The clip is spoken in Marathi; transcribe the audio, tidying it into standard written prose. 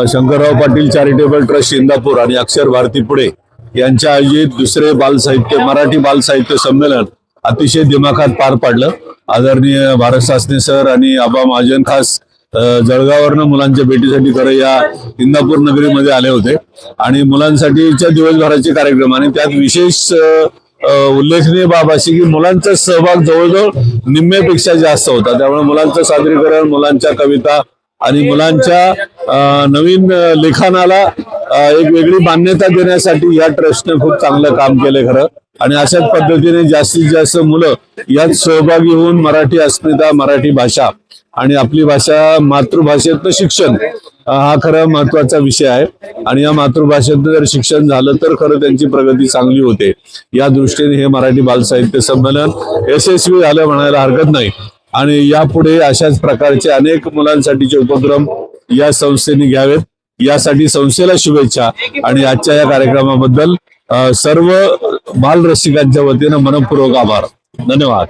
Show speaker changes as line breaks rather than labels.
शंकरराव पाटील चॅरिटेबल ट्रस्ट इंदापूर आणि अक्षर भारती पुणे यांच्या आयोजित दुसरे मराठी बाल साहित्य संमेलन अतिशय दिमाखात पार पाडलं। आदरणीय भारत सासने सर आणि आबा महाजन खास जळगाववरनं मुलांच्या भेटीसाठी खरं या इंदापूर नगरीमध्ये आले होते आणि मुलांसाठीच्या दिवसभराचे कार्यक्रम आणि त्यात विशेष उल्लेखनीय बाब अशी की मुलांचा सहभाग जवळजवळ निम्म्यापेक्षा जास्त होता। त्यामुळे मुलांचं सादरीकरण, मुलांच्या कविता आणि मुलांच्या नवीन लेखनाला एक वेगळी मान्यता देण्यासाठी या ट्रस्टने खूप चांगलं काम केलं खरं। आणि अशाच पद्धतीने जास्तीत जास्त मुलं यात सहभागी होऊन मराठी अस्मिता, मराठी भाषा आणि आपली भाषा मातृभाषेतनं शिक्षण हा खरं महत्वाचा विषय आहे आणि या मातृभाषेतनं जर शिक्षण झालं तर खरं त्यांची प्रगती चांगली होते। या दृष्टीने हे मराठी बाल साहित्य संमेलन यशस्वी झालं म्हणायला हरकत नाही आणि यापुढे अशाच प्रकारचे अनेक मुलांसाठीचे उपक्रम या संस्थेने घ्यावेत यासाठी संस्थेला शुभेच्छा आणि आजच्या या कार्यक्रमाबद्दल सर्व बाल रसिकांच्या वतीनं मनपूर्वक आभार। धन्यवाद।